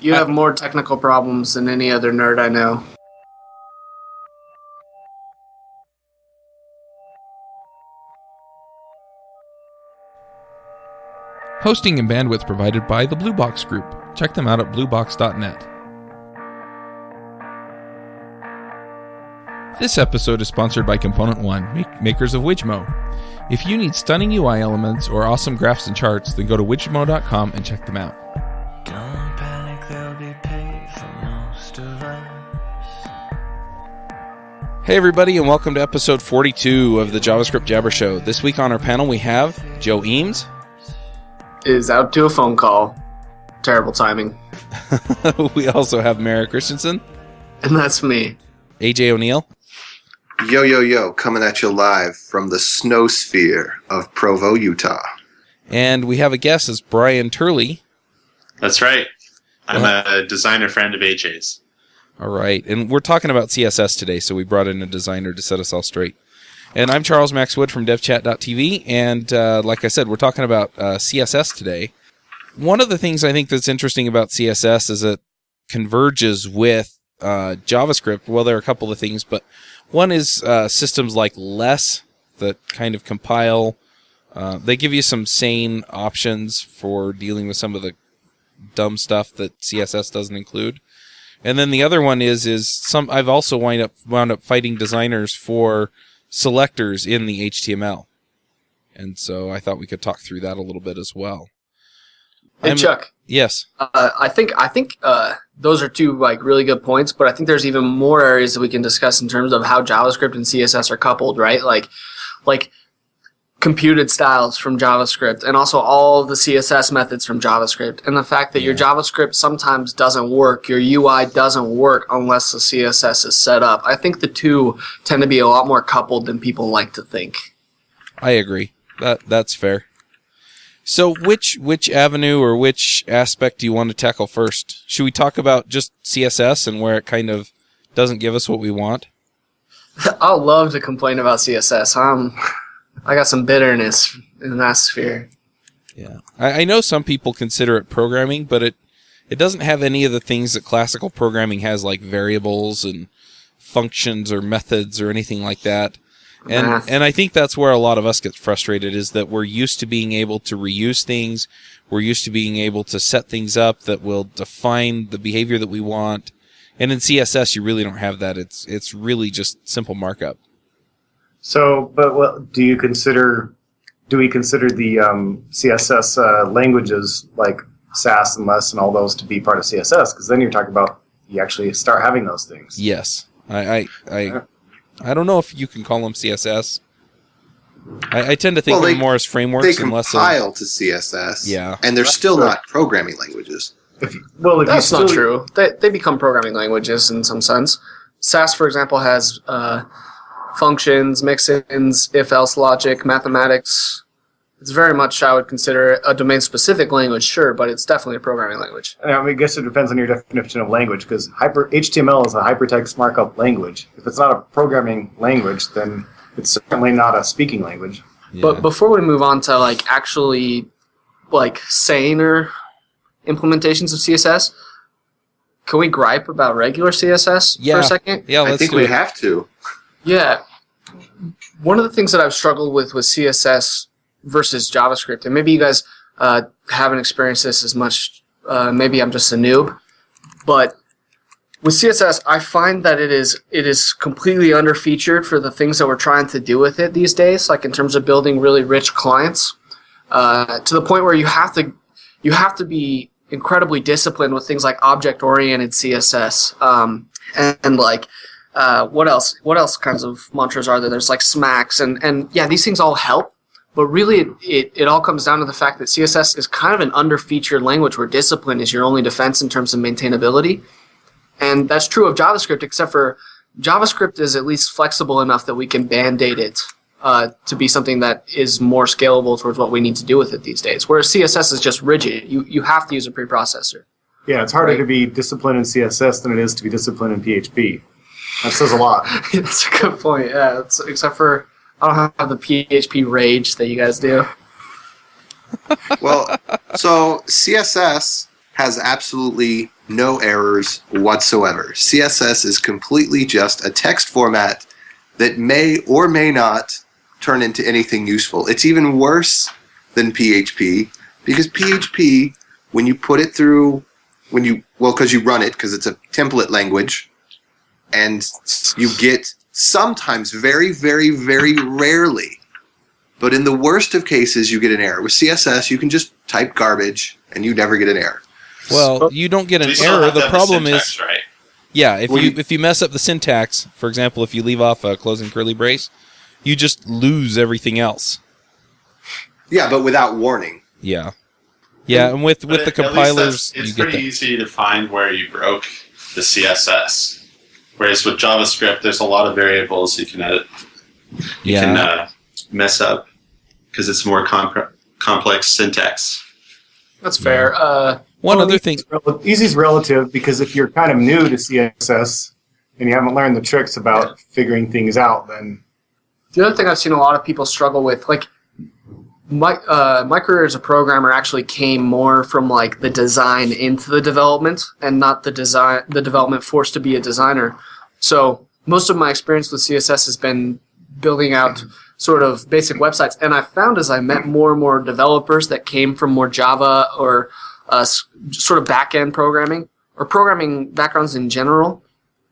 You have more technical problems than any other nerd I know. Hosting and bandwidth provided by the Blue Box Group. Check them out at bluebox.net. This episode is sponsored by Component One, makers of Widgmo. If you need stunning UI elements or awesome graphs and charts, then go to widgmo.com and check them out. Don't panic, they'll be paid for most of us. Hey everybody, and welcome to episode 42 of the JavaScript Jabber Show. This week on our panel we have Joe Eames. Is out to a phone call. Terrible timing. We also have Merrick Christensen. And that's me. AJ O'Neill. Yo, yo, yo, coming at you live from the snow sphere of Provo, Utah. And we have a guest, as Brian Turley. That's right. I'm a designer friend of AJ's. All right, and we're talking about CSS today, so we brought in a designer to set us all straight. And I'm Charles Max Wood from devchat.tv, and like I said, we're talking about CSS today. One of the things I think that's interesting about CSS is it converges with JavaScript. Well, there are a couple of things, but one is systems like Less that kind of compile. They give you some sane options for dealing with some of the dumb stuff that CSS doesn't include. And then the other one is I've also wound up fighting designers for selectors in the HTML. And so I thought we could talk through that a little bit as well. Hey, Chuck. Yes. I think those are two really good points, but I think there's even more areas that we can discuss in terms of how JavaScript and CSS are coupled, right? Like computed styles from JavaScript, and also all of the CSS methods from JavaScript, and the fact that your JavaScript sometimes doesn't work, your UI doesn't work unless the CSS is set up. I think the two tend to be a lot more coupled than people like to think. I agree. That's fair. So which avenue or which aspect do you want to tackle first? Should we talk about just CSS and where it kind of doesn't give us what we want? I'll love to complain about CSS. I got some bitterness in that sphere. Yeah. I know some people consider it programming, but it doesn't have any of the things that classical programming has, like variables and functions or methods or anything like that. And I think that's where a lot of us get frustrated, is that we're used to being able to reuse things. We're used to being able to set things up that will define the behavior that we want. And in CSS, you really don't have that. It's really just simple markup. So, but do we consider the CSS languages like Sass and Less and all those to be part of CSS? Because then you're talking about you actually start having those things. Yes. I don't know if you can call them CSS. I tend to think of them more as frameworks. They compile to CSS, yeah, and they're still not programming languages. That's not true. They become programming languages in some sense. Sass, for example, has functions, mix-ins, if-else logic, mathematics. It's very much, I would consider, a domain-specific language, sure, but it's definitely a programming language. I guess it depends on your definition of language, because HTML is a hypertext markup language. If it's not a programming language, then it's certainly not a speaking language. Yeah. But before we move on to actually saner implementations of CSS, can we gripe about regular CSS for a second? Yeah, I think we have to. Yeah. One of the things that I've struggled with CSS versus JavaScript, and maybe you guys haven't experienced this as much, maybe I'm just a noob, but with CSS, I find that it is completely underfeatured for the things that we're trying to do with it these days, like in terms of building really rich clients, to the point where you have to be incredibly disciplined with things like object-oriented CSS, what else kinds of mantras are there? There's SMACSS, and yeah, these things all help, but really it all comes down to the fact that CSS is kind of an underfeatured language where discipline is your only defense in terms of maintainability. And that's true of JavaScript, except for JavaScript is at least flexible enough that we can band-aid it to be something that is more scalable towards what we need to do with it these days. Whereas CSS is just rigid. You have to use a preprocessor. Yeah, it's harder to be disciplined in CSS than it is to be disciplined in PHP. That says a lot. That's a good point, yeah. Except for I don't have the PHP rage that you guys do. Well, so CSS has absolutely no errors whatsoever. CSS is completely just a text format that may or may not turn into anything useful. It's even worse than PHP, because PHP, when you put it through, because you run it, because it's a template language, and you get sometimes, very, very, very rarely, but in the worst of cases, you get an error. With CSS, you can just type garbage, and you never get an error. Well, you don't get an error. The problem is, right? yeah, if you mess up the syntax, for example, if you leave off a closing curly brace, you just lose everything else. Yeah, but without warning. Yeah. Yeah, and with the compilers, it's you get pretty that. easy to find where you broke the CSS. Whereas with JavaScript, there's a lot of variables you can edit. You can mess up because it's more complex syntax. That's fair. Other thing. Easy's relative, because if you're kind of new to CSS and you haven't learned the tricks about figuring things out, then... The other thing I've seen a lot of people struggle with, like, my career as a programmer actually came more from like the design into the development, and not the development forced to be a designer. So most of my experience with CSS has been building out sort of basic websites, and I found as I met more and more developers that came from more Java or sort of back-end programming or programming backgrounds in general,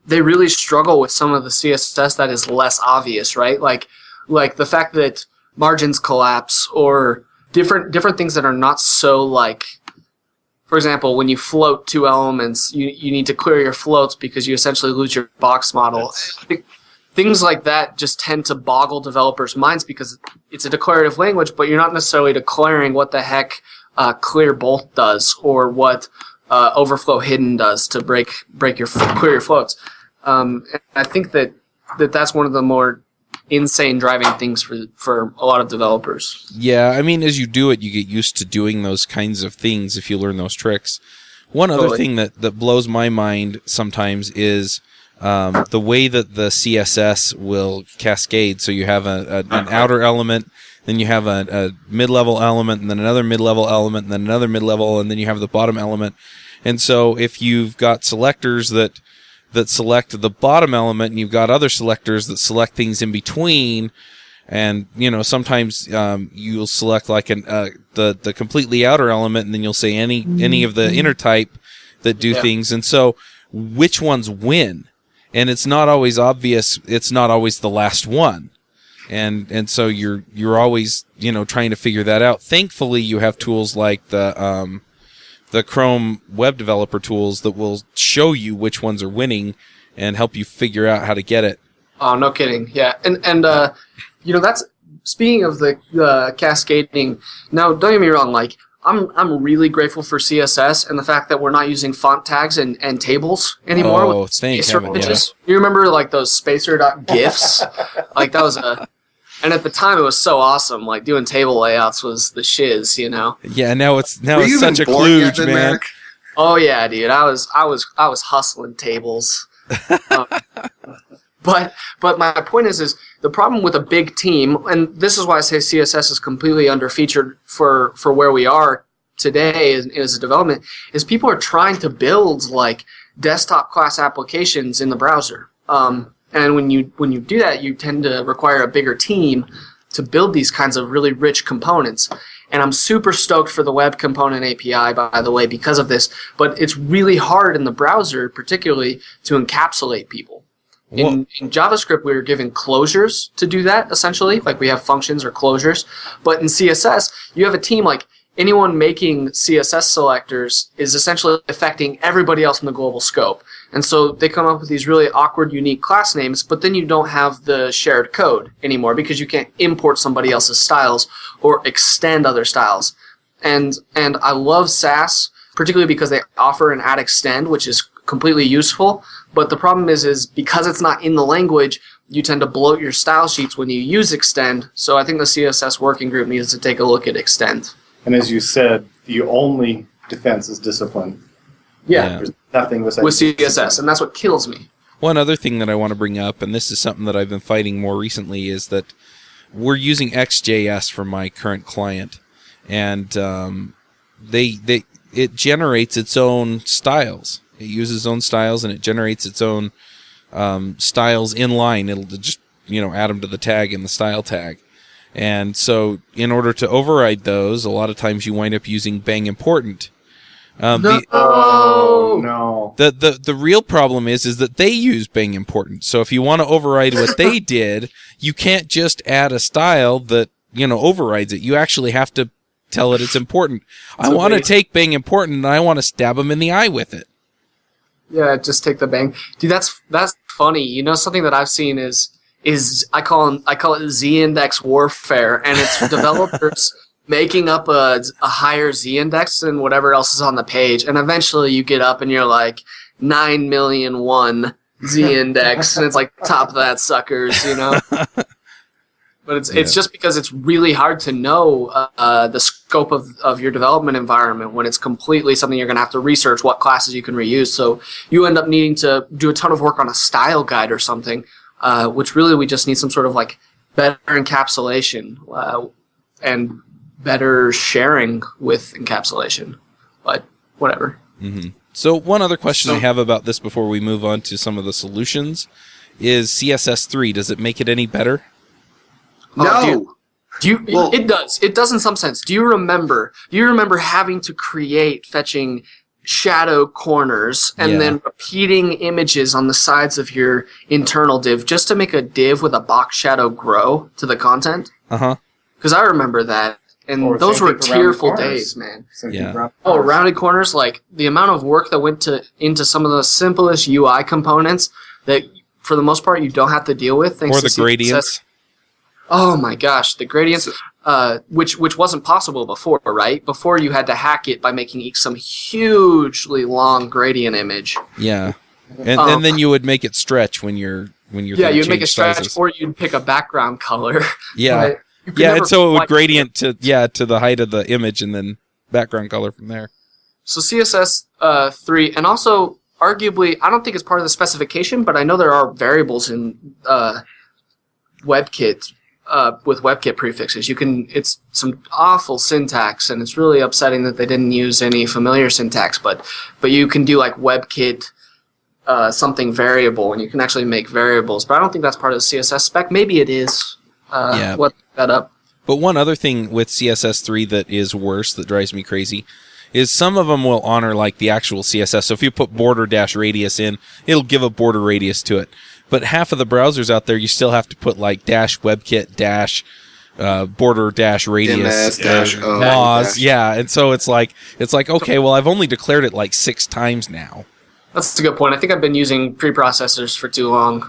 they really struggle with some of the CSS that is less obvious, right? Like the fact that margins collapse, or different things that are not so, like, for example, when you float two elements, you need to clear your floats because you essentially lose your box model. Things like that just tend to boggle developers' minds because it's a declarative language, but you're not necessarily declaring what the heck clear both does, or what overflow hidden does to clear your floats. And I think that's one of the more insane driving things for a lot of developers. Yeah, I mean, as you do it, you get used to doing those kinds of things if you learn those tricks. One other thing that blows my mind sometimes is the way that the CSS will cascade. So you have an outer element, then you have a mid-level element, and then another mid-level element, and then another mid-level, and then you have the bottom element. And so if you've got selectors that select the bottom element, and you've got other selectors that select things in between, and sometimes you'll select like the completely outer element, and then you'll say any of the inner type that do things, and so which ones win? And it's not always obvious. It's not always the last one, and so you're always trying to figure that out. Thankfully, you have tools like the Chrome web developer tools that will show you which ones are winning and help you figure out how to get it. Oh, no kidding. Yeah. And that's, speaking of the cascading, now don't get me wrong, like, I'm really grateful for CSS and the fact that we're not using font tags and tables anymore. Oh, with thank spacer heaven, images. You remember like those spacer.gifs? Like that was and at the time it was so awesome. Like doing table layouts was the shiz, Yeah, now it's you such a even born yet kludge, then, man. Merrick? Oh yeah, dude. I was hustling tables. But my point is the problem with a big team, and this is why I say CSS is completely underfeatured for where we are today as a development, is people are trying to build like desktop class applications in the browser. And when you do that, you tend to require a bigger team to build these kinds of really rich components. And I'm super stoked for the web component API, by the way, because of this. But it's really hard in the browser, particularly, to encapsulate people. In JavaScript, we were given closures to do that, essentially. Like we have functions or closures. But in CSS, you have a team like anyone making CSS selectors is essentially affecting everybody else in the global scope. And so they come up with these really awkward, unique class names, but then you don't have the shared code anymore because you can't import somebody else's styles or extend other styles. And I love Sass, particularly because they offer an add extend, which is completely useful. But the problem is because it's not in the language, you tend to bloat your style sheets when you use extend. So I think the CSS working group needs to take a look at extend. And as you said, the only defense is discipline. Yeah. There's nothing with CSS, and that's what kills me. One other thing that I want to bring up, and this is something that I've been fighting more recently, is that we're using XJS for my current client, and it generates its own styles. It uses its own styles, and it generates its own styles in line. It'll just, add them to the tag in the style tag. And so in order to override those, a lot of times you wind up using bang important. No. The real problem is that they use bang important. So if you want to override what they did, you can't just add a style that, overrides it. You actually have to tell it it's important. I want to take bang important and I want to stab them in the eye with it. Yeah, just take the bang. Dude, that's funny. Something that I've seen is I call it Z-index warfare, and it's developers making up a higher Z-index than whatever else is on the page, and eventually you get up and you're like 9,000,001 Z-index, and it's like top of that suckers, But it's just because it's really hard to know the scope of your development environment when it's completely something you're going to have to research what classes you can reuse. So you end up needing to do a ton of work on a style guide or something. Which really we just need some sort of better encapsulation and better sharing with encapsulation. But whatever. Mm-hmm. So one other question I have about this before we move on to some of the solutions is CSS3. Does it make it any better? No. It does. It does in some sense. Do you remember having to create fetching shadow corners and then repeating images on the sides of your internal div just to make a div with a box shadow grow to the content? Uh-huh. Because I remember that, and those were tearful days, man. Yeah. Rounded corners, the amount of work that went into some of the simplest UI components that, for the most part, you don't have to deal with. Thanks or the to gradients. Oh my gosh, the gradients, which wasn't possible before, right? Before you had to hack it by making some hugely long gradient image. Yeah, and then you would make it stretch when you're you'd make it stretch, sizes. or you'd pick a background color. Yeah, and so it would gradient to the height of the image and then background color from there. So CSS 3, and also arguably, I don't think it's part of the specification, but I know there are variables in WebKit. With WebKit prefixes, it's some awful syntax, and it's really upsetting that they didn't use any familiar syntax. But you can do WebKit something variable, and you can actually make variables. But I don't think that's part of the CSS spec. Maybe it is. Look that up. But one other thing with CSS3 that is worse, that drives me crazy, is some of them will honor the actual CSS. So if you put border-radius in, it'll give a border radius to it. But half of the browsers out there, you still have to put dash WebKit dash border dash radius dash laws. Yeah, and so it's like okay, well I've only declared it 6 times now. That's a good point. I think I've been using preprocessors for too long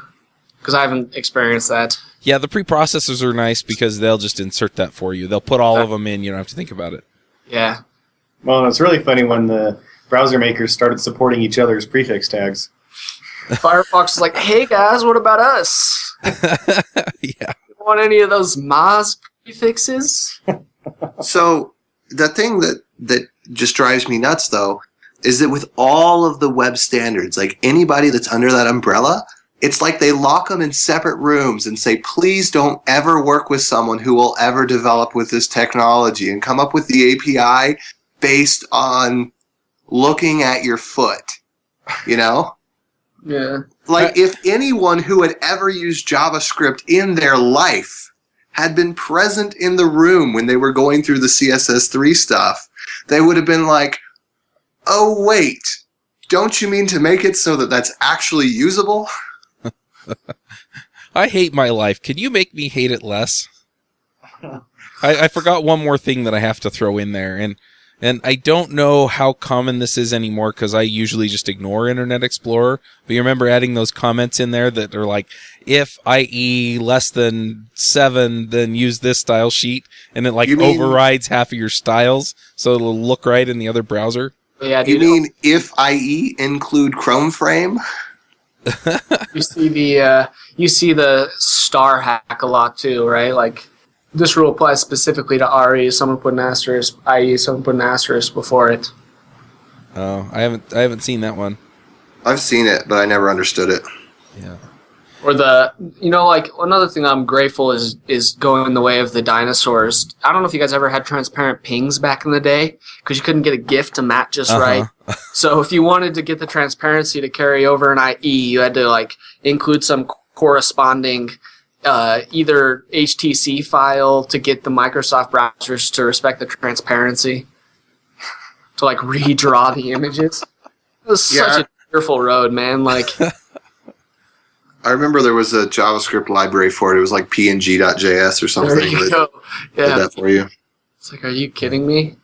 because I haven't experienced that. Yeah, the preprocessors are nice because they'll just insert that for you. They'll put all of them in. You don't have to think about it. Yeah. Well, it's really funny when the browser makers started supporting each other's prefix tags. Firefox is like, hey guys, what about us? Yeah. Want any of those Moz prefixes? So the thing that just drives me nuts, though, is that with all of the web standards, anybody that's under that umbrella, it's like they lock them in separate rooms and say, please don't ever work with someone who will ever develop with this technology and come up with the API based on looking at your foot, Yeah. If anyone who had ever used JavaScript in their life had been present in the room when they were going through the CSS3 stuff, they would have been like, oh, wait, don't you mean to make it so that that's actually usable? I hate my life. Can you make me hate it less? I forgot one more thing that I have to throw in there, and I don't know how common this is anymore because I usually just ignore Internet Explorer. But you remember adding those comments in there that are if IE less than 7, then use this style sheet, and it overrides half of your styles, so it'll look right in the other browser. Yeah, you mean if IE include Chrome frame? You see the star hack a lot too, right? This rule applies specifically to RE. Someone put an asterisk, IE. Someone put an asterisk before it. Oh, I haven't seen that one. I've seen it, but I never understood it. Yeah. Or like another thing I'm grateful is going the way of the dinosaurs. I don't know if you guys ever had transparent pings back in the day because you couldn't get a GIF to map just right. So if you wanted to get the transparency to carry over an IE, you had to like include some corresponding either HTC file to get the Microsoft browsers to respect the transparency to like redraw the images. It was such a fearful road, man. Like. I remember there was a JavaScript library for it. It was like png.js or something. There you go. Did that for you. It's like, are you kidding me?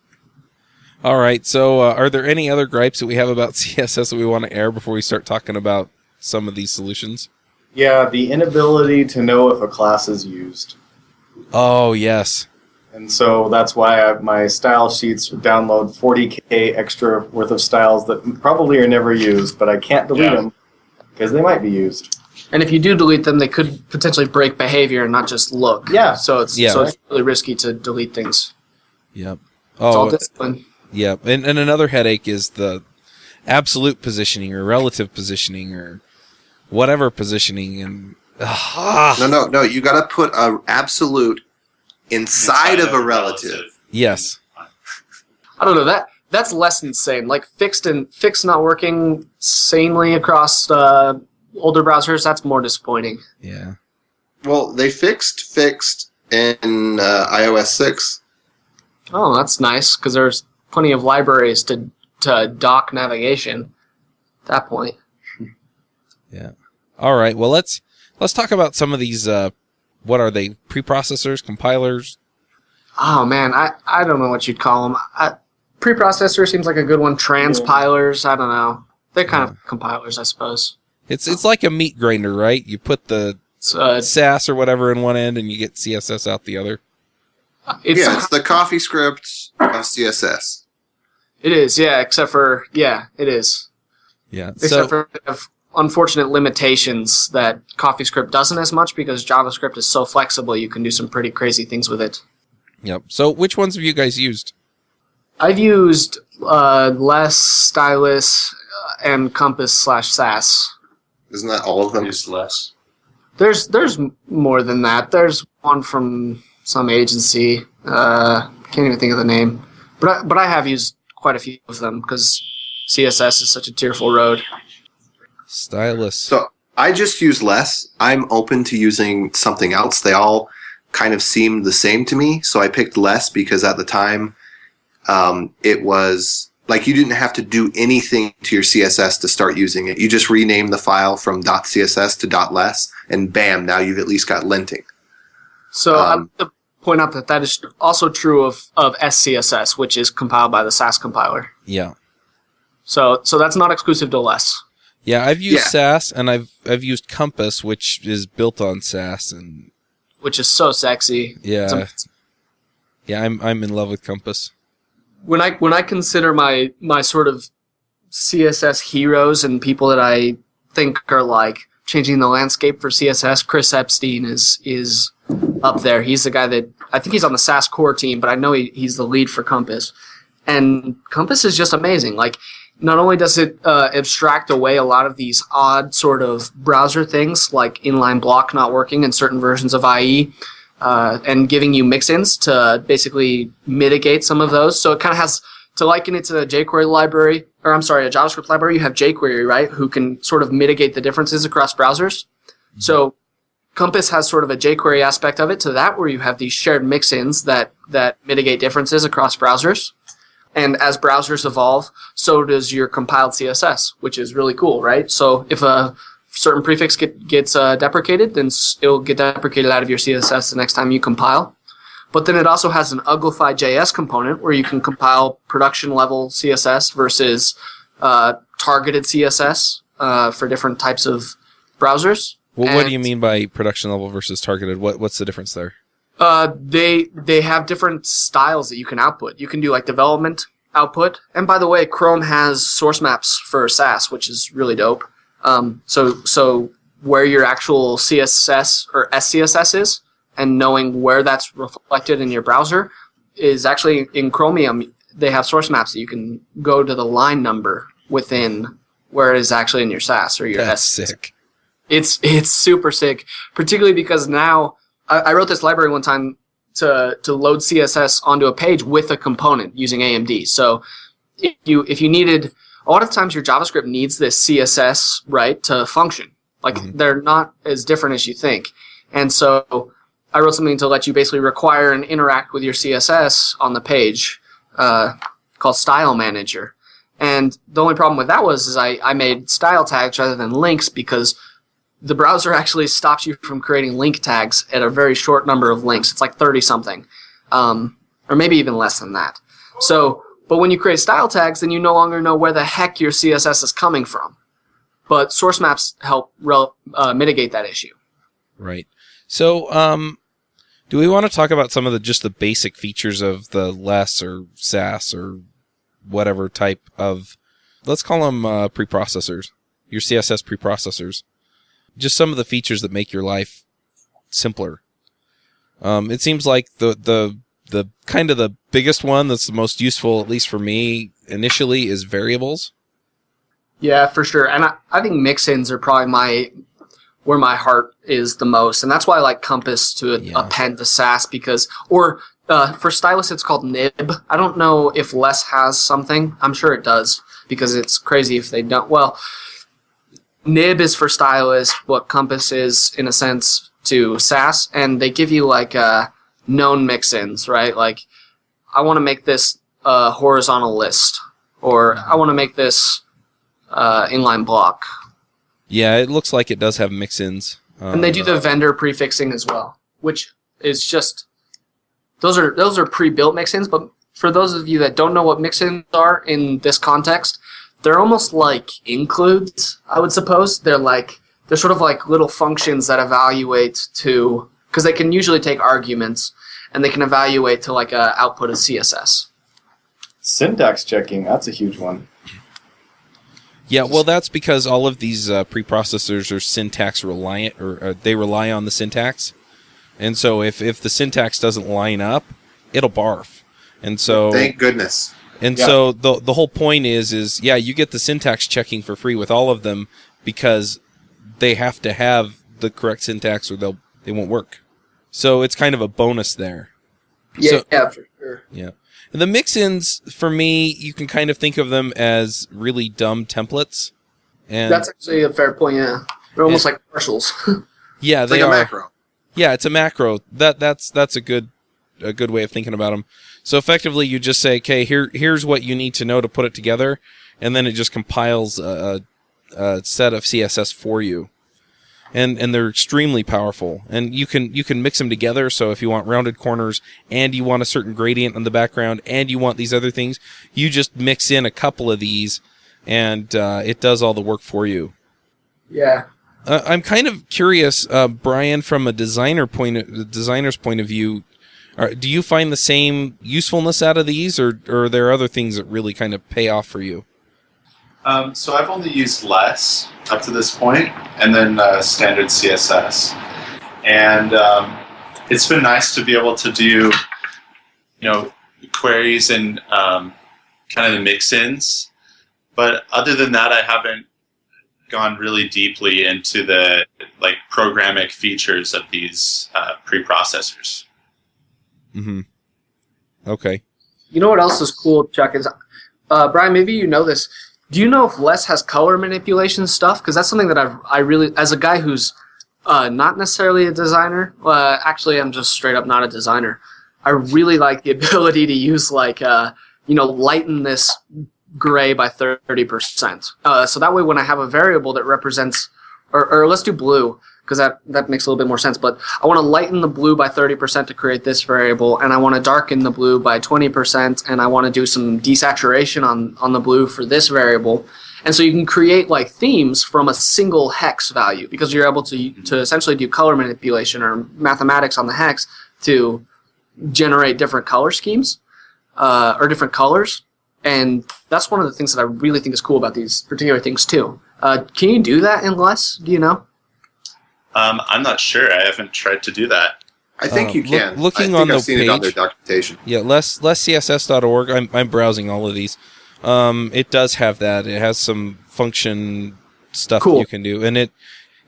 All right. So, are there any other gripes that we have about CSS that we want to air before we start talking about some of these solutions? Yeah, the inability to know if a class is used. Oh, yes. And so that's why my style sheets download 40K extra worth of styles that probably are never used, but I can't delete them because they might be used. And if you do delete them, they could potentially break behavior and not just look. Yeah. So it's really risky to delete things. Yep. It's all discipline. Yep. And another headache is the absolute positioning or relative positioning or whatever positioning. And No. You got to put a absolute inside of a relative. Yes. I don't know that's less insane. Like fixed not working sanely across older browsers, that's more disappointing. Yeah. Well, they fixed in iOS 6. Oh, that's nice, because there's plenty of libraries to dock navigation at that point. Yeah. All right. Well, let's talk about some of these. What are they? Preprocessors, compilers? Oh man, I don't know what you'd call them. Preprocessor seems like a good one. Transpilers, I don't know. They're kind of compilers, I suppose. It's like a meat grinder, right? You put the Sass or whatever in one end, and you get CSS out the other. It's the coffee script of CSS. It is, yeah. Except for it is. Yeah. Except for unfortunate limitations that CoffeeScript doesn't as much because JavaScript is so flexible. You can do some pretty crazy things with it. Yep. So which ones have you guys used? I've used Less, Stylus, and Compass/Sass. Isn't that all of them? Use less. There's more than that. There's one from some agency. Can't even think of the name. But I have used quite a few of them because CSS is such a tearful road. Stylus. So I just use Less. I'm open to using something else. They all kind of seemed the same to me. So I picked Less because at the time it was like you didn't have to do anything to your CSS to start using it. You just rename the file from .css to .less, and bam, now you've at least got linting. So I want to point out that is also true of SCSS, which is compiled by the Sass compiler. Yeah. So that's not exclusive to Less. Yeah, I've used Sass, and I've used Compass, which is built on Sass, and which is so sexy. Yeah. Yeah, I'm in love with Compass. When I consider my sort of CSS heroes and people that I think are like changing the landscape for CSS, Chris Eppstein is up there. He's the guy that I think he's on the Sass core team, but I know he's the lead for Compass. And Compass is just amazing. Like, not only does it abstract away a lot of these odd sort of browser things, like inline block not working in certain versions of IE, and giving you mix-ins to basically mitigate some of those. So it kind of has, to liken it to a jQuery library, or I'm sorry, a JavaScript library, you have jQuery, right, who can sort of mitigate the differences across browsers. Mm-hmm. So Compass has sort of a jQuery aspect of it to that, where you have these shared mix-ins that mitigate differences across browsers. And as browsers evolve, so does your compiled CSS, which is really cool, right? So if a certain prefix gets deprecated, then it'll get deprecated out of your CSS the next time you compile. But then it also has an uglified.js component where you can compile production-level CSS versus targeted CSS for different types of browsers. Well, what do you mean by production level versus targeted? What's the difference there? They have different styles that you can output. You can do like development output. And by the way, Chrome has source maps for Sass, which is really dope. So where your actual CSS or SCSS is and knowing where that's reflected in your browser is actually in Chromium. They have source maps that you can go to the line number within where it is actually in your Sass or your That's SCSS. sick. It's super sick, particularly because now I wrote this library one time to load CSS onto a page with a component using AMD. So if you needed, a lot of times your JavaScript needs this CSS, right, to function. Like they're not as different as you think. And so I wrote something to let you basically require and interact with your CSS on the page called Style Manager. And the only problem with that was I made style tags rather than links because the browser actually stops you from creating link tags at a very short number of links. It's like 30 something, or maybe even less than that. So, but when you create style tags, then you no longer know where the heck your CSS is coming from. But source maps help mitigate that issue. Right. So, do we want to talk about some of the basic features of the less or Sass or whatever type of, let's call them preprocessors, your CSS preprocessors? Just some of the features that make your life simpler. It seems like the kind of the biggest one that's the most useful, at least for me initially, is variables. Yeah, for sure. And I think mix-ins are probably where my heart is the most. And that's why I like Compass to append to Sass because, or for Stylus it's called nib. I don't know if less has something. I'm sure it does because it's crazy if they don't. Well, nib is for Stylus, what Compass is, in a sense, to Sass, and they give you, like, known mix-ins, right? Like, I want to make this horizontal list, or I want to make this inline block. Yeah, it looks like it does have mix-ins. And they do the vendor prefixing as well, which is just, those are pre-built mix-ins, but for those of you that don't know what mix-ins are in this context, they're almost like includes, I would suppose. They're sort of like little functions that evaluate to, because they can usually take arguments, and they can evaluate to like a output of CSS. Syntax checking, that's a huge one. Yeah, well, that's because all of these preprocessors are syntax reliant, or they rely on the syntax. And so if the syntax doesn't line up, it'll barf. And so thank goodness. And so the whole point is you get the syntax checking for free with all of them because they have to have the correct syntax or they won't work. So it's kind of a bonus there. Yeah, for sure. Yeah. And the mix-ins, for me, you can kind of think of them as really dumb templates. And that's actually a fair point, yeah. They're almost like partials. Yeah, it's they like are. a macro. Yeah, it's a macro. That's a good way of thinking about them. So effectively, you just say, okay, here's what you need to know to put it together, and then it just compiles a set of CSS for you. And they're extremely powerful. And you can mix them together, so if you want rounded corners, and you want a certain gradient on the background, and you want these other things, you just mix in a couple of these, and it does all the work for you. Yeah. I'm kind of curious, Brian, from a designer's point of view, do you find the same usefulness out of these, or are there other things that really kind of pay off for you? So I've only used less up to this point, and then standard CSS. And it's been nice to be able to do, queries and kind of the mix-ins. But other than that, I haven't gone really deeply into the programmatic features of these preprocessors. Mm-hmm. Okay. You know what else is cool, Chuck? Is Brian, maybe you know this. Do you know if less has color manipulation stuff? Because that's something that I really, as a guy who's not necessarily a designer, actually I'm just straight up not a designer, I really like the ability to use lighten this gray by 30%. So that way when I have a variable that represents, or let's do blue, because that makes a little bit more sense, but I want to lighten the blue by 30% to create this variable, and I want to darken the blue by 20%, and I want to do some desaturation on the blue for this variable. And so you can create themes from a single hex value, because you're able to essentially do color manipulation or mathematics on the hex to generate different color schemes, or different colors. And that's one of the things that I really think is cool about these particular things too. Can you do that in less? Do you know? I'm not sure. I haven't tried to do that. I think you can. Looking I think on I've the seen page, it on their documentation. Yeah, lesscss.org. I'm browsing all of these. It does have that. It has some function stuff that you can do, and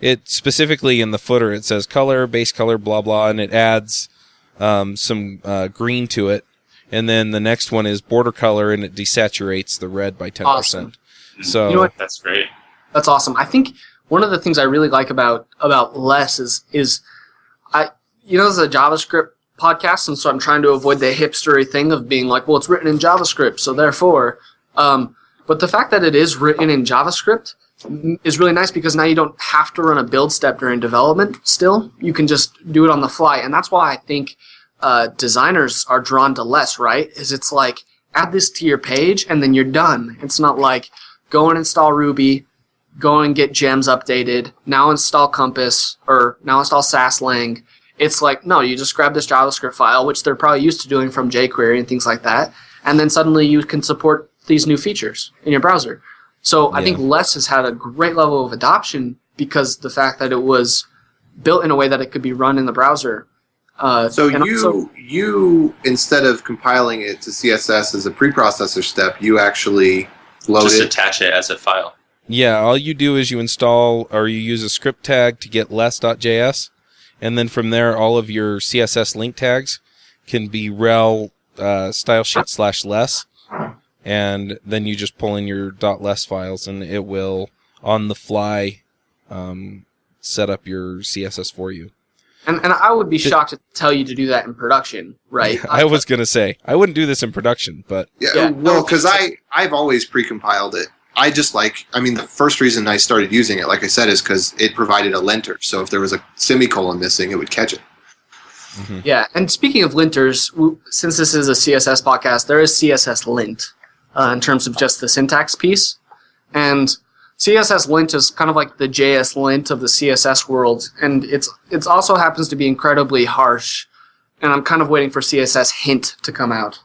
it specifically in the footer, it says color, base color, blah, blah, and it adds some green to it. And then the next one is border color, and it desaturates the red by 10%. Awesome. So You know what? That's great. That's awesome. I think one of the things I really like about less is there's a JavaScript podcast, and so I'm trying to avoid the hipstery thing of being like, well, it's written in JavaScript, so therefore. But the fact that it is written in JavaScript is really nice because now you don't have to run a build step during development still. You can just do it on the fly, and that's why I think designers are drawn to less, right? Is it's like, add this to your page, and then you're done. It's not like, go and install Ruby, go and get gems updated, now install Compass, or now install Sass Lang. It's like, no, you just grab this JavaScript file, which they're probably used to doing from jQuery and things like that, and then suddenly you can support these new features in your browser. So I think Less has had a great level of adoption because the fact that it was built in a way that it could be run in the browser. You instead of compiling it to CSS as a preprocessor step, you actually load Just it. attach it as a file. yeah, all you do is you install or you use a script tag to get less.js, and then from there, all of your CSS link tags can be rel stylesheet/less, and then you just pull in your .less files, and it will, on the fly, set up your CSS for you. And I would be shocked to tell you to do that in production, right? I was going to say, I wouldn't do this in production, but... Yeah, well, because I've always precompiled it. The first reason I started using it, like I said, is because it provided a linter. So if there was a semicolon missing, it would catch it. Mm-hmm. Yeah, and speaking of linters, since this is a CSS podcast, there is CSS lint in terms of just the syntax piece. And CSS lint is kind of like the JS lint of the CSS world, and it's also happens to be incredibly harsh. And I'm kind of waiting for CSS hint to come out.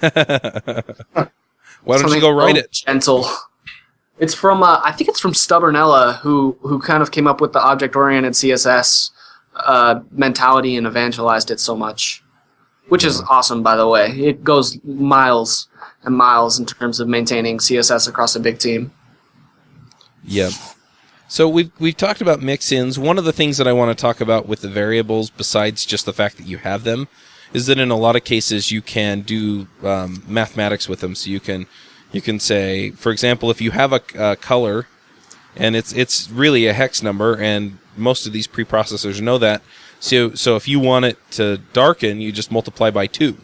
Why don't you go write it? Gentle. It's from I think it's from Stubbornella, who kind of came up with the object-oriented CSS mentality and evangelized it so much, which is awesome, by the way. It goes miles and miles in terms of maintaining CSS across a big team. Yep. So we've talked about mix-ins. One of the things that I want to talk about with the variables, besides just the fact that you have them, is that in a lot of cases you can do mathematics with them. So you can say, for example, if you have a color, and it's really a hex number, and most of these preprocessors know that. So if you want it to darken, you just multiply by 2.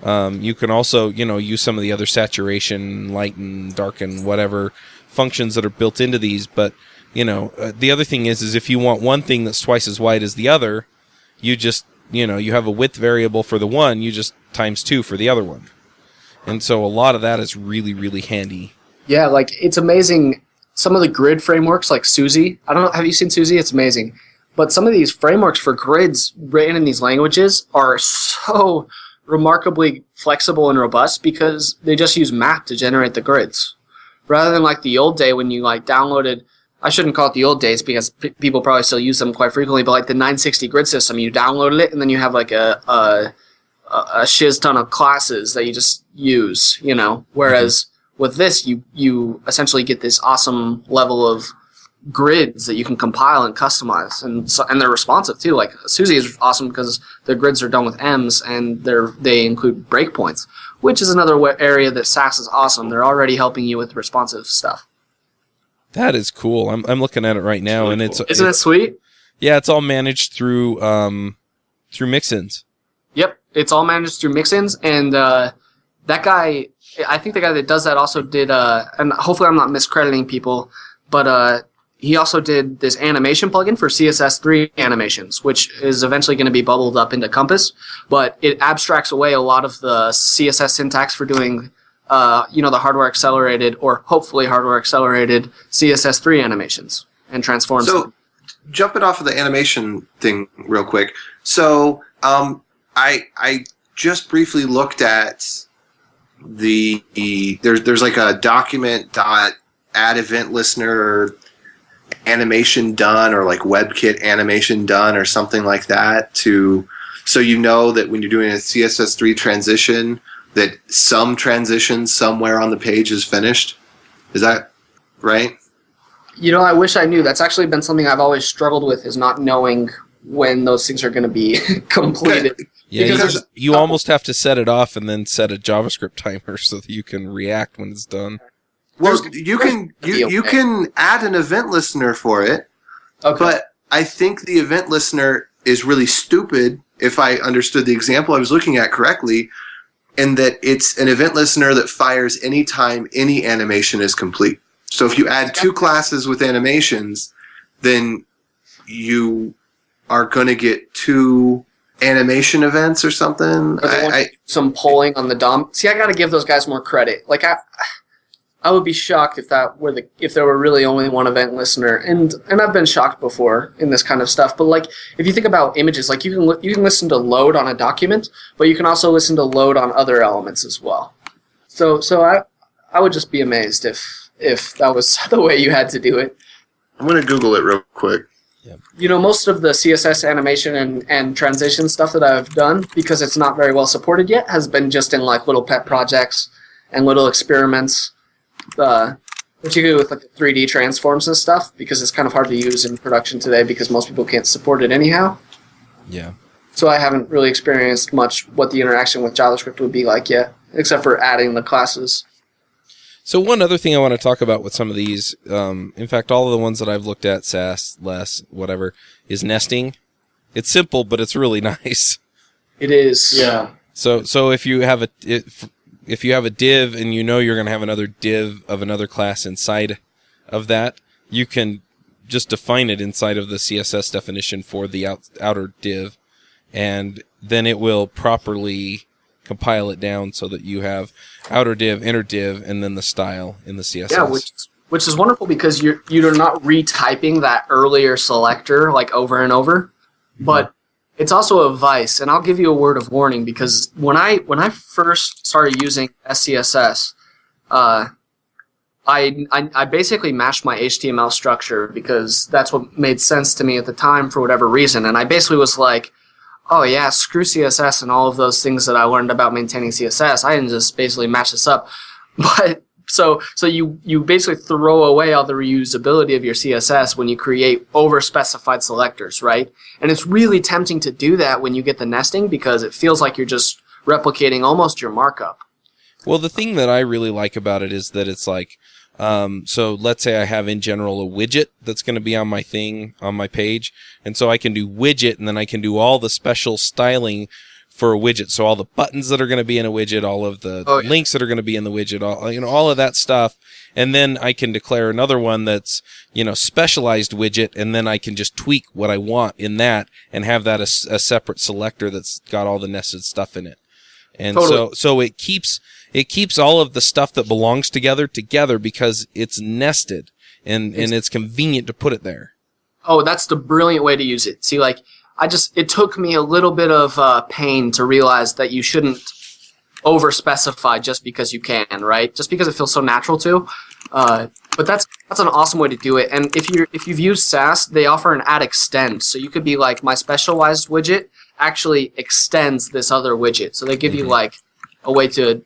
You can also use some of the other saturation, lighten, darken, whatever functions that are built into these. But the other thing is if you want one thing that's twice as wide as the other, you just you have a width variable for the one, you just times 2 for the other one. And so a lot of that is really, really handy. Yeah, like it's amazing. Some of the grid frameworks like Susy, I don't know, have you seen Susy? It's amazing. But some of these frameworks for grids written in these languages are so remarkably flexible and robust because they just use map to generate the grids. Rather than like the old day when you downloaded, I shouldn't call it the old days because people probably still use them quite frequently, but like the 960 grid system, you downloaded it and then you have like a shiz ton of classes that you just use, whereas with this, you essentially get this awesome level of grids that you can compile and customize, and they're responsive too. Like Susy is awesome because the grids are done with M's and they include breakpoints, which is another area that Sass is awesome. They're already helping you with responsive stuff. That is cool. I'm looking at it right now, really and cool. Isn't it sweet? Yeah, it's all managed through mix-ins. Yep, it's all managed through mix-ins, and that guy, I think the guy that does that also did, and hopefully I'm not miscrediting people, but he also did this animation plugin for CSS3 animations, which is eventually going to be bubbled up into Compass, but it abstracts away a lot of the CSS syntax for doing, the hardware accelerated, or hopefully hardware accelerated CSS3 animations and transforms them. Jumping off of the animation thing real quick. So I just briefly looked at there's like a document.add event listener animation done, or like WebKit animation done, or something like that, so that when you're doing a CSS3 transition, that some transition somewhere on the page is finished. Is that right? I wish I knew. That's actually been something I've always struggled with, is not knowing when those things are going to be completed. Yeah, Because you almost have to set it off and then set a JavaScript timer so that you can react when it's done. Well, you can add an event listener for it, but I think the event listener is really stupid, if I understood the example I was looking at correctly, in that it's an event listener that fires anytime any animation is complete. So if you add 2 classes with animations, then you are going to get 2 animation events or something. Some polling on the DOM. See, I got to give those guys more credit. Like I would be shocked if there were really only one event listener, and I've been shocked before in this kind of stuff. But like, if you think about images, like you can listen to load on a document, but you can also listen to load on other elements as well. So I would just be amazed if that was the way you had to do it. I'm going to Google it real quick. Most of the CSS animation and transition stuff that I've done, because it's not very well supported yet, has been just in like little pet projects and little experiments. Particularly with like the 3D transforms and stuff, because it's kind of hard to use in production today because most people can't support it anyhow. Yeah. So I haven't really experienced much what the interaction with JavaScript would be like yet, except for adding the classes. So one other thing I want to talk about with some of these, in fact, all of the ones that I've looked at, Sass, Less, whatever, is nesting. It's simple, but it's really nice. It is. Yeah. So if you have if you have a div and you know you're going to have another div of another class inside of that, you can just define it inside of the CSS definition for the outer div, and then it will properly compile it down so that you have outer div, inner div, and then the style in the CSS. Yeah, which is wonderful because you're not retyping that earlier selector like over and over, but it's also a vice, and I'll give you a word of warning, because when I first started using SCSS, I basically mashed my HTML structure because that's what made sense to me at the time for whatever reason, and I basically was like, oh yeah, screw CSS and all of those things that I learned about maintaining CSS. I can just basically match this up. But so you basically throw away all the reusability of your CSS when you create over-specified selectors, right? And it's really tempting to do that when you get the nesting because it feels like you're just replicating almost your markup. Well, the thing that I really like about it is that it's like, so let's say I have in general a widget that's going to be on my thing, on my page, and so I can do widget, and then I can do all the special styling for a widget. So all the buttons that are going to be in a widget, all of the links that are going to be in the widget, all of that stuff. And then I can declare another one that's, specialized widget, and then I can just tweak what I want in that and have that a separate selector that's got all the nested stuff in it. And so it keeps all of the stuff that belongs together because it's nested and it's convenient to put it there. Oh, that's the brilliant way to use it. See, like, it took me a little bit of pain to realize that you shouldn't over-specify just because you can, right? Just because it feels so natural to. But that's an awesome way to do it. And if you've used Sass, they offer an add extend. So you could be like, my specialized widget actually extends this other widget. So they give you like a way to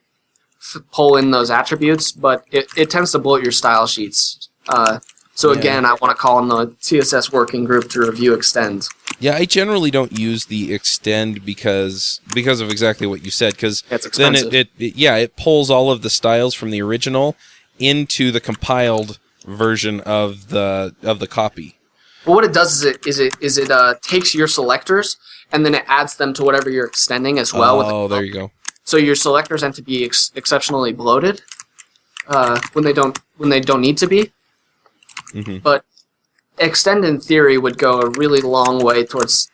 pull in those attributes, but it tends to bloat your style sheets. Again, I want to call on the CSS working group to review extend. Yeah, I generally don't use the extend because of exactly what you said. Because then it pulls all of the styles from the original into the compiled version of the copy. Well, what it does is it takes your selectors and then it adds them to whatever you're extending as well. Oh, there you go. So your selectors tend to be exceptionally bloated when they don't need to be. Mm-hmm. But extend in theory would go a really long way towards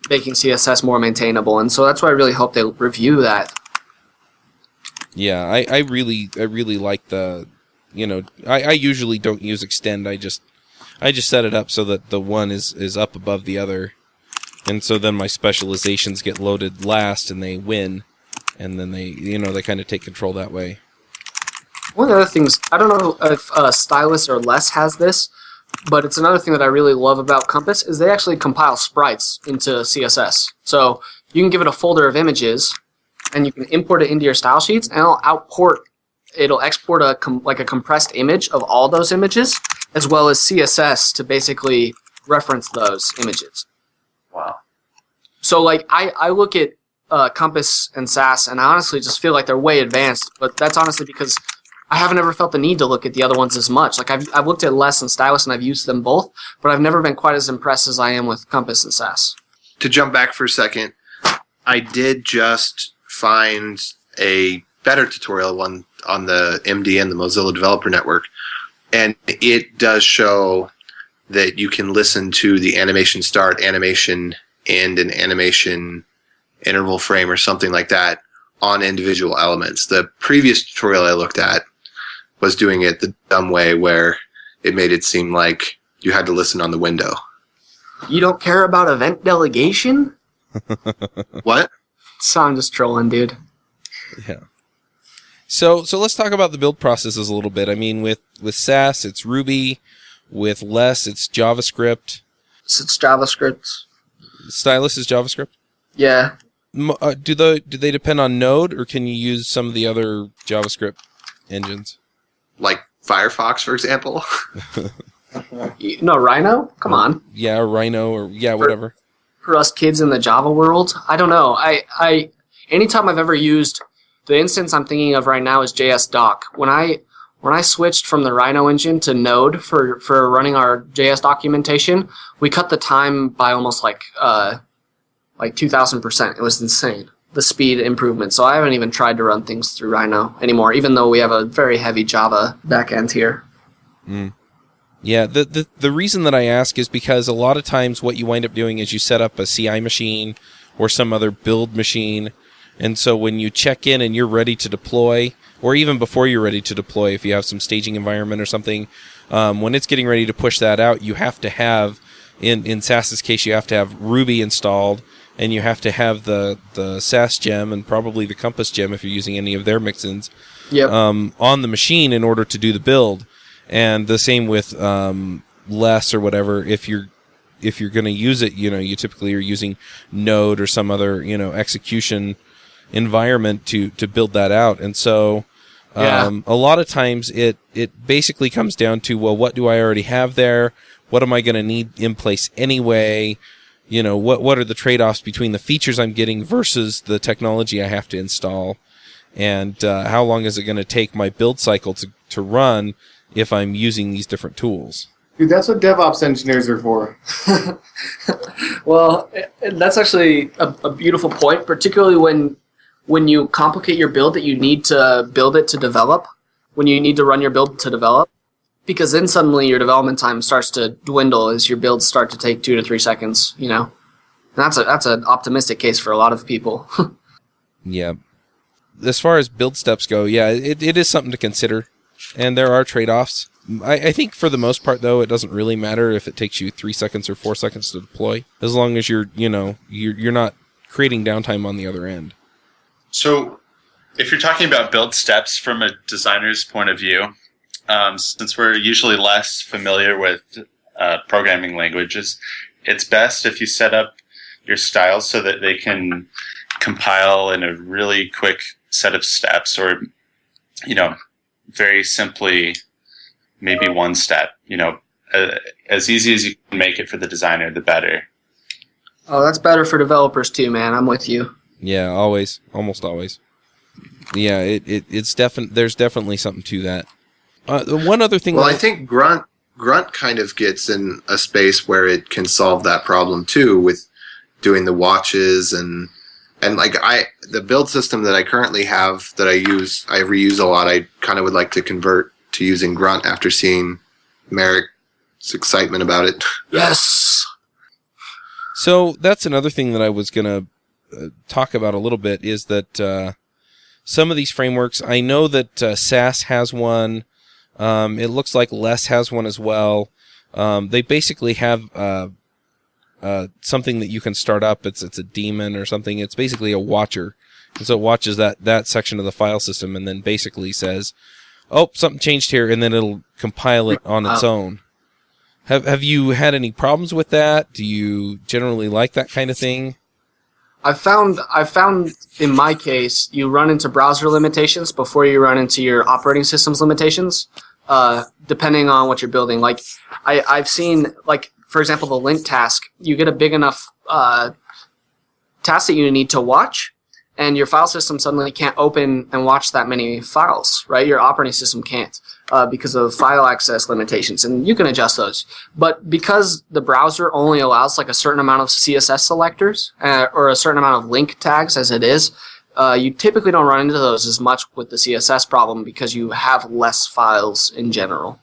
making CSS more maintainable, and so that's why I really hope they review that. Yeah, I really like the, I usually don't use extend. I just set it up so that the one is up above the other, and so then my specializations get loaded last and they win, and then they kind of take control that way. One of the other things, I don't know if Stylus or Less has this, but it's another thing that I really love about Compass is they actually compile sprites into CSS. So you can give it a folder of images, and you can import it into your style sheets, and it'll output it'll export a compressed image of all those images, as well as CSS to basically reference those images. Wow. So like I look at Compass and Sass, and I honestly just feel like they're way advanced. But that's honestly because I haven't ever felt the need to look at the other ones as much. Like I've looked at Less and Stylus, and I've used them both, but I've never been quite as impressed as I am with Compass and Sass. To jump back for a second, I did just find a better tutorial one on the MDN, the Mozilla Developer Network, and it does show that you can listen to the animation start, animation end, and animation interval frame or something like that on individual elements. The previous tutorial I looked at was doing it the dumb way where it made it seem like you had to listen on the window. You don't care about event delegation? What? So I'm just trolling, dude. Yeah. So let's talk about the build processes a little bit. I mean, with Sass, it's Ruby. With Less, it's JavaScript. So it's JavaScript. Stylus is JavaScript? Yeah. Do they depend on Node, or can you use some of the other JavaScript engines? Like Firefox, for example? No, Rhino? Come on. Yeah, or Rhino, or whatever. For us kids in the Java world, I don't know. I anytime I've ever used, the instance I'm thinking of right now is JSDoc. When I switched from the Rhino engine to Node for running our JS documentation, we cut the time by almost like 2,000%. It was insane, the speed improvement. So I haven't even tried to run things through Rhino anymore, even though we have a very heavy Java backend here. Mm. Yeah, the reason that I ask is because a lot of times what you wind up doing is you set up a CI machine or some other build machine, and so when you check in and you're ready to deploy, or even before you're ready to deploy, if you have some staging environment or something, when it's getting ready to push that out, you have to have, in Sass's case, you have to have Ruby installed, and you have to have the Sass gem and probably the Compass gem if you're using any of their mixins on the machine in order to do the build. And the same with Less or whatever. If you're going to use it, you typically are using Node or some other execution environment to build that out. And so a lot of times it basically comes down to, well, what do I already have there? What am I going to need in place anyway? What are the trade-offs between the features I'm getting versus the technology I have to install? And how long is it going to take my build cycle to run if I'm using these different tools? Dude, that's what DevOps engineers are for. Well, that's actually a beautiful point, particularly when you complicate your build that you need to build it to develop, when you need to run your build to develop, because then suddenly your development time starts to dwindle as your builds start to take 2 to 3 seconds, And that's an optimistic case for a lot of people. Yeah. As far as build steps go, it is something to consider. And there are trade-offs. I think for the most part, though, it doesn't really matter if it takes you 3 seconds or 4 seconds to deploy, as long as you're not creating downtime on the other end. So, if you're talking about build steps from a designer's point of view, since we're usually less familiar with programming languages, it's best if you set up your styles so that they can compile in a really quick set of steps, or very simply, maybe one step, as easy as you can make it for the designer, the better. Oh, that's better for developers too, man. I'm with you. Yeah, always. Almost always. Yeah, it's there's definitely something to that. One other thing... Well, I think Grunt kind of gets in a space where it can solve that problem too, with doing the watches and like the build system that I currently have that I reuse a lot. I kind of would like to convert to using Grunt after seeing Merrick's excitement about it. Yes. So that's another thing that I was going to talk about a little bit, is that some of these frameworks, I know that Sass has one. It looks like Less has one as well. They basically have something that you can start up. It's a daemon or something. It's basically a watcher. And so it watches that section of the file system and then basically says, oh, something changed here, and then it'll compile it on its own. Have you had any problems with that? Do you generally like that kind of thing? I've found in my case, you run into browser limitations before you run into your operating system's limitations, depending on what you're building. Like, I've seen, like, for example, the link task, you get a big enough task that you need to watch, and your file system suddenly can't open and watch that many files, right? Your operating system can't because of file access limitations, and you can adjust those. But because the browser only allows like a certain amount of CSS selectors or a certain amount of link tags as it is, you typically don't run into those as much with the CSS problem because you have less files in general.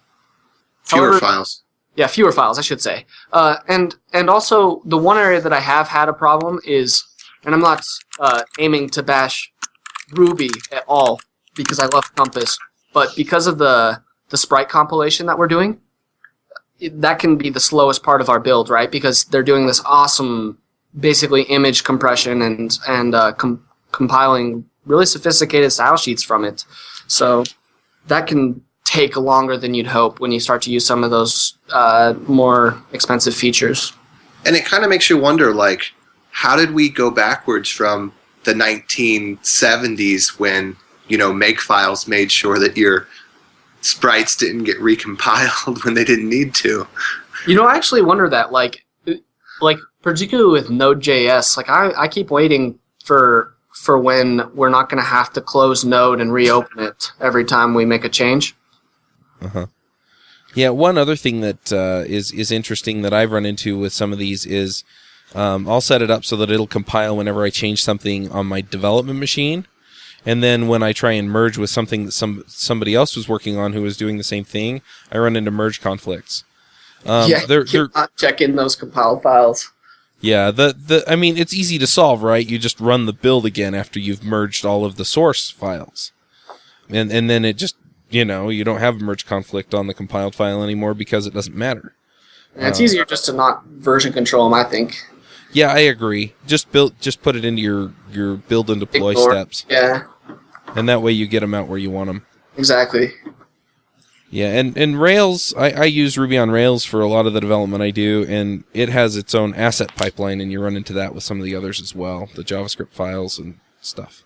Fewer files. Yeah, fewer files, I should say. And also, the one area that I have had a problem is, and I'm not aiming to bash Ruby at all because I love Compass, but because of the sprite compilation that we're doing, that can be the slowest part of our build, right? Because they're doing this awesome, basically image compression and compiling really sophisticated style sheets from it. So that can take longer than you'd hope when you start to use some of those more expensive features. And it kind of makes you wonder, like, how did we go backwards from the 1970s when, you know, Makefiles made sure that your sprites didn't get recompiled when they didn't need to? You know, I actually wonder that, like particularly with Node.js, like I keep waiting for when we're not going to have to close Node and reopen it every time we make a change. Uh-huh. Yeah, one other thing that is interesting that I've run into with some of these is I'll set it up so that it'll compile whenever I change something on my development machine, and then when I try and merge with something that somebody else was working on who was doing the same thing, I run into merge conflicts. They're not checking those compiled files. Yeah, I mean, it's easy to solve, right? You just run the build again after you've merged all of the source files, and then it just, you know, you don't have a merge conflict on the compiled file anymore because it doesn't matter. And it's easier just to not version control them, I think. Yeah, I agree. Just put it into your build and deploy steps. Yeah. And that way you get them out where you want them. Exactly. Yeah, and Rails, I use Ruby on Rails for a lot of the development I do, and it has its own asset pipeline, and you run into that with some of the others as well, the JavaScript files and stuff.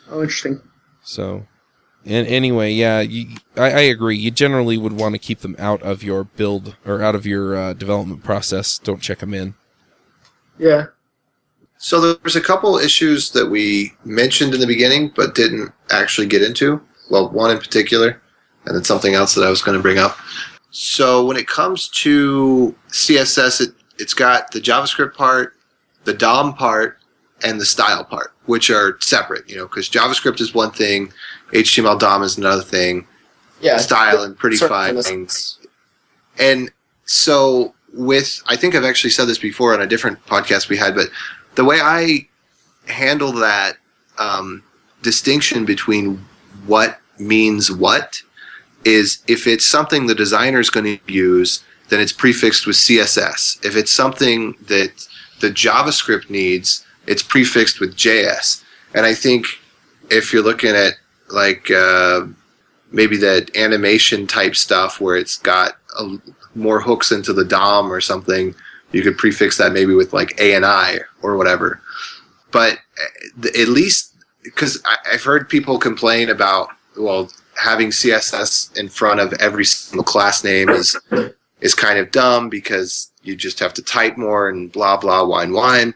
Oh, interesting. So, and anyway, yeah, I agree. You generally would want to keep them out of your build or out of your development process. Don't check them in. Yeah. So there's a couple issues that we mentioned in the beginning but didn't actually get into. Well, one in particular, and then something else that I was going to bring up. So when it comes to CSS, it's got the JavaScript part, the DOM part, and the style part, which are separate, you know, because JavaScript is one thing, HTML DOM is another thing, Yeah. style and prettifying. And so I think I've actually said this before on a different podcast we had, but the way I handle that distinction between what means what is, if it's something the designer is going to use, then it's prefixed with CSS. If it's something that the JavaScript needs, it's prefixed with JS. And I think if you're looking at like maybe that animation type stuff where it's got more hooks into the DOM or something, you could prefix that maybe with like ANI or whatever. But at least, because I've heard people complain about, well, having CSS in front of every single class name is kind of dumb because you just have to type more and blah, blah, whine.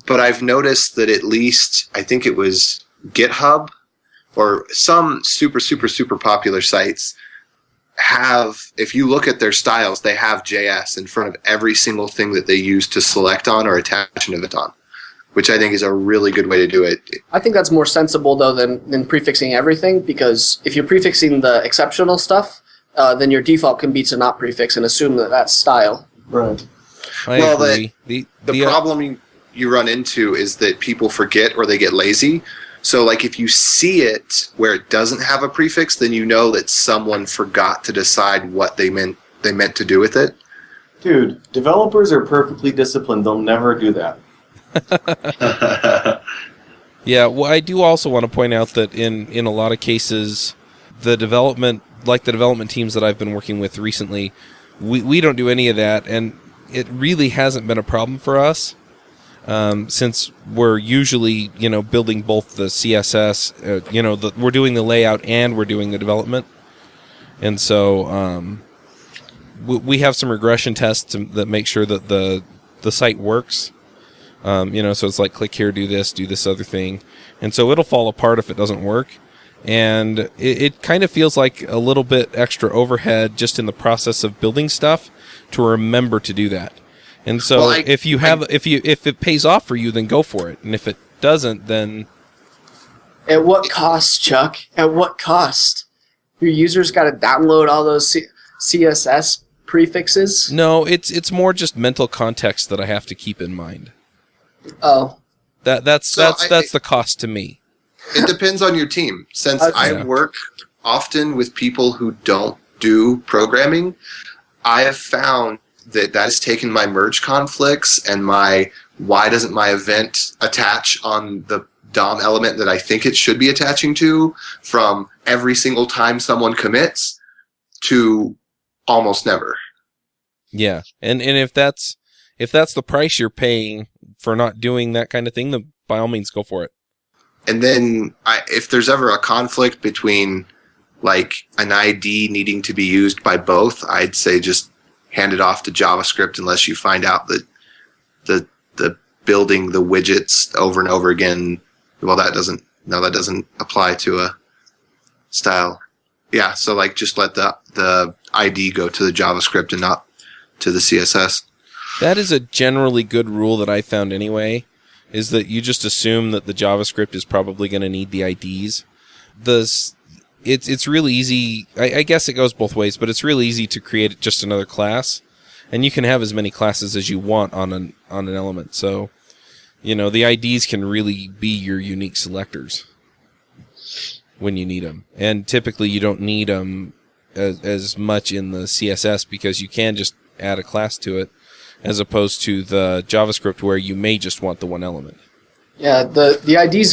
But I've noticed that at least, I think it was GitHub or some super, super, super popular sites have, if you look at their styles, they have JS in front of every single thing that they use to select on or attach an event on, which I think is a really good way to do it. I think that's more sensible, though, than prefixing everything, because if you're prefixing the exceptional stuff, then your default can be to not prefix and assume that that's style. Right. I agree. The problem you run into is that people forget or they get lazy. So, like, if you see it where it doesn't have a prefix, then you know that someone forgot to decide what they meant to do with it. Dude, developers are perfectly disciplined. They'll never do that. Yeah, well, I do also want to point out that in a lot of cases, the development teams that I've been working with recently, we don't do any of that, and it really hasn't been a problem for us. since we're usually, building both the CSS, we're doing the layout and we're doing the development. And so we have some regression tests that make sure that the site works. So it's like, click here, do this other thing. And so it'll fall apart if it doesn't work. And it kind of feels like a little bit extra overhead just in the process of building stuff to remember to do that. And so if it pays off for you, then go for it. And if it doesn't, then... At what cost, Chuck? At what cost? Your users got to download all those CSS prefixes? No, it's more just mental context that I have to keep in mind. Oh. That's the cost to me. It depends on your team. Since I work often with people who don't do programming, I have found that has taken my merge conflicts and my why doesn't my event attach on the DOM element that I think it should be attaching to from every single time someone commits to almost never. Yeah. And if that's the price you're paying for not doing that kind of thing, then by all means go for it. And then if there's ever a conflict between like an ID needing to be used by both, I'd say just hand it off to JavaScript unless you find out that the building the widgets over and over again, well, that doesn't apply to a style. Yeah, so like just let the ID go to the JavaScript and not to the CSS. That is a generally good rule that I found anyway, is that you just assume that the JavaScript is probably going to need the IDs. It's really easy. I guess it goes both ways, but it's really easy to create just another class, and you can have as many classes as you want on an element. So, the IDs can really be your unique selectors when you need them. And typically you don't need them as much in the CSS because you can just add a class to it, as opposed to the JavaScript where you may just want the one element. Yeah, the IDs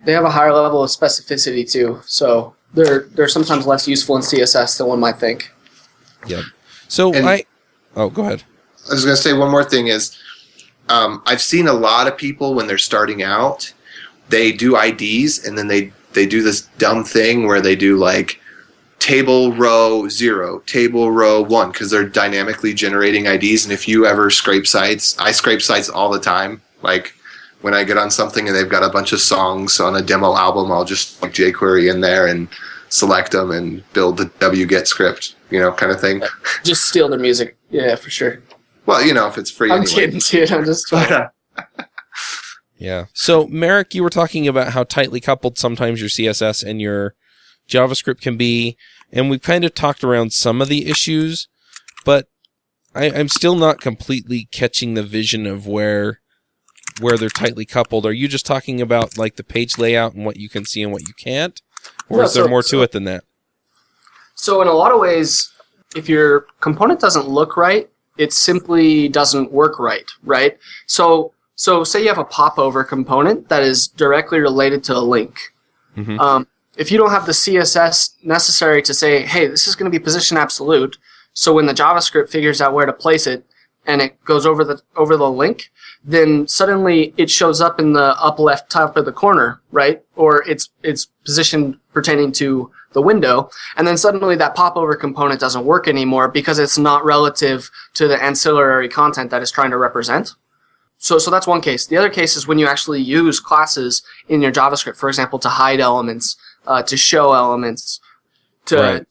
they have a higher level of specificity too, so they're sometimes less useful in CSS than one might think. Yep. So go ahead. I was going to say one more thing is, I've seen a lot of people when they're starting out, they do IDs and then they do this dumb thing where they do like table row 0, table row 1, because they're dynamically generating IDs. And if you ever scrape sites, I scrape sites all the time. Like when I get on something and they've got a bunch of songs on a demo album, I'll just like jQuery in there and select them and build the wget script, kind of thing. Just steal their music. Yeah, for sure. Well, if it's free. I'm kidding, dude. I'm just trying. Yeah. So, Merrick, you were talking about how tightly coupled sometimes your CSS and your JavaScript can be, and we've kind of talked around some of the issues, but I'm still not completely catching the vision of where they're tightly coupled. Are you just talking about like the page layout and what you can see and what you can't? Or is there more to it than that? So in a lot of ways, if your component doesn't look right, it simply doesn't work right? So say you have a popover component that is directly related to a link. Mm-hmm. If you don't have the CSS necessary to say, hey, this is going to be position absolute, so when the JavaScript figures out where to place it and it goes over the link, then suddenly it shows up in the up left top of the corner, right? Or it's positioned pertaining to the window, and then suddenly that popover component doesn't work anymore because it's not relative to the ancillary content that it's trying to represent. So that's one case. The other case is when you actually use classes in your JavaScript, for example, to hide elements, to show elements, to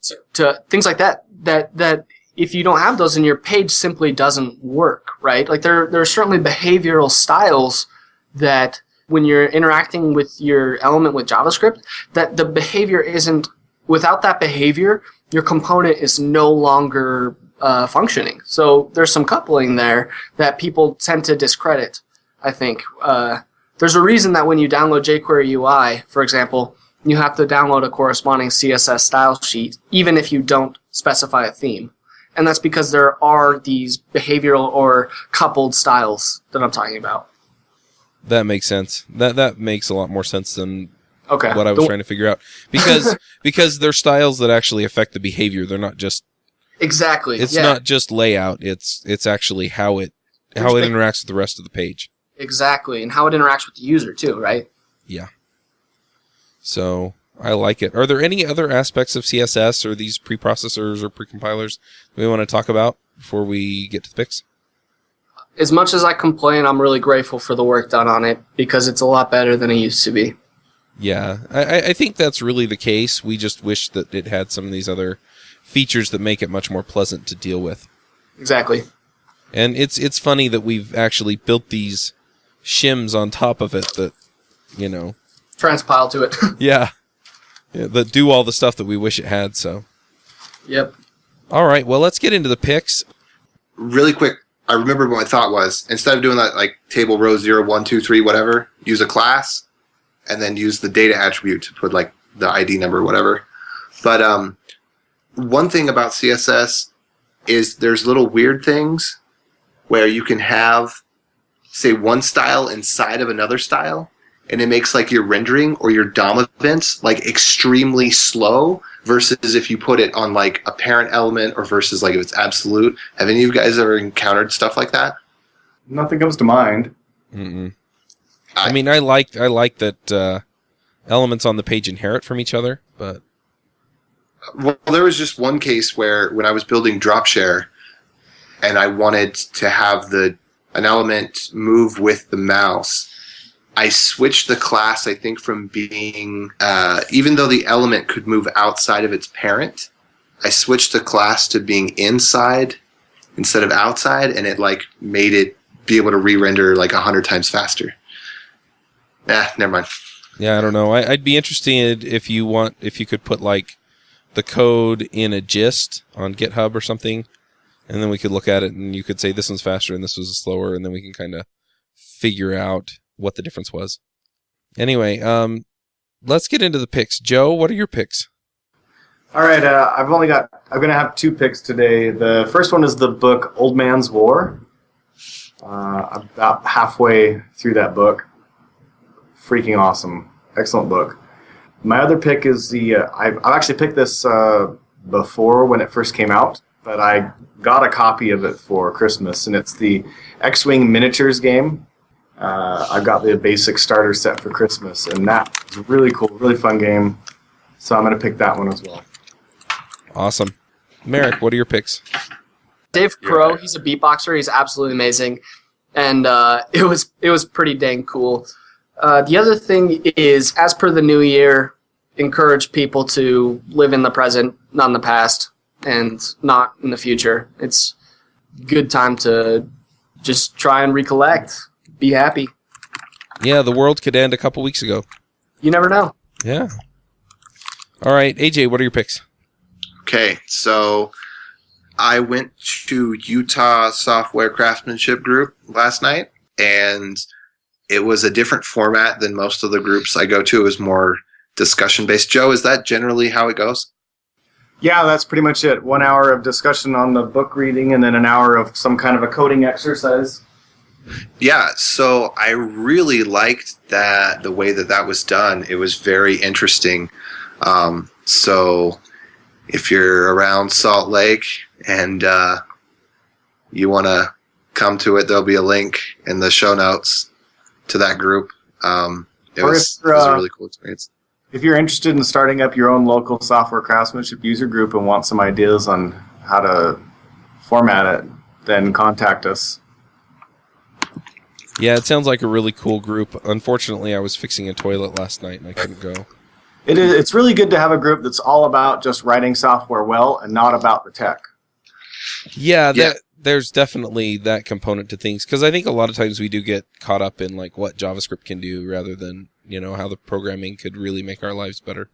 things like that if you don't have those, then your page simply doesn't work, right? Like there are certainly behavioral styles that when you're interacting with your element with JavaScript, that the behavior isn't, without that behavior, your component is no longer functioning. So there's some coupling there that people tend to discredit, I think. There's a reason that when you download jQuery UI, for example, you have to download a corresponding CSS style sheet, even if you don't specify a theme. And that's because there are these behavioral or coupled styles that I'm talking about. That makes sense. That makes a lot more sense than what I was trying to figure out. Because they're styles that actually affect the behavior. They're not just... Exactly. It's not just layout. It's actually how it interacts with the rest of the page. Exactly, and how it interacts with the user too, right? Yeah. So I like it. Are there any other aspects of CSS or these preprocessors or precompilers we want to talk about before we get to the picks? As much as I complain, I'm really grateful for the work done on it because it's a lot better than it used to be. Yeah, I think that's really the case. We just wish that it had some of these other features that make it much more pleasant to deal with. Exactly. And it's funny that we've actually built these shims on top of it that, Transpile to it. yeah, that do all the stuff that we wish it had, so. Yep. All right, well, let's get into the picks. Really quick, I remember what my thought was. Instead of doing that, like table row 0, 1, 2, 3, whatever, use a class, and then use the data attribute to put like the ID number or whatever. But one thing about CSS is there's little weird things where you can have, say, one style inside of another style, and it makes like your rendering or your DOM events like extremely slow versus if you put it on like a parent element or versus like if it's absolute. Have any of you guys ever encountered stuff like that? Nothing comes to mind. Mm-mm. I mean, I like that elements on the page inherit from each other, but... Well, there was just one case where when I was building Dropshare and I wanted to have an element move with the mouse, I switched the class, I think, from being, even though the element could move outside of its parent, I switched the class to being inside instead of outside, and it like made it be able to re-render like 100 times faster. Never mind. Yeah, I don't know. I'd be interested if you could put like the code in a gist on GitHub or something, and then we could look at it and you could say this one's faster and this was slower, and then we can kind of figure out what the difference was. Anyway, let's get into the picks. Joe, what are your picks? All right, I'm going to have 2 picks today. The first one is the book Old Man's War. I'm about halfway through that book. Freaking awesome. Excellent book. My other pick is I've actually picked this before when it first came out, but I got a copy of it for Christmas, and it's the X-Wing Miniatures game. I got the basic starter set for Christmas, and that was a really cool, really fun game, so I'm going to pick that one as well. Awesome. Merrick, what are your picks? Dave Crowe, he's a beatboxer. He's absolutely amazing, and it was pretty dang cool. The other thing is, as per the new year, encourage people to live in the present, not in the past, and not in the future. It's a good time to just try and recollect. Be happy. Yeah, the world could end a couple weeks ago. You never know. Yeah. All right, AJ, what are your picks? Okay, so I went to Utah Software Craftsmanship Group last night, and it was a different format than most of the groups I go to. It was more discussion-based. Joe, is that generally how it goes? Yeah, that's pretty much it. 1 hour of discussion on the book reading, and then an hour of some kind of a coding exercise. Yeah, so I really liked the way that was done. It was very interesting. So if you're around Salt Lake and you want to come to it, there'll be a link in the show notes to that group. It was a really cool experience. If you're interested in starting up your own local software craftsmanship user group and want some ideas on how to format it, then contact us. Yeah, it sounds like a really cool group. Unfortunately, I was fixing a toilet last night and I couldn't go. It's really good to have a group that's all about just writing software well and not about the tech. Yeah, there's definitely that component to things, because I think a lot of times we do get caught up in like what JavaScript can do rather than, how the programming could really make our lives better.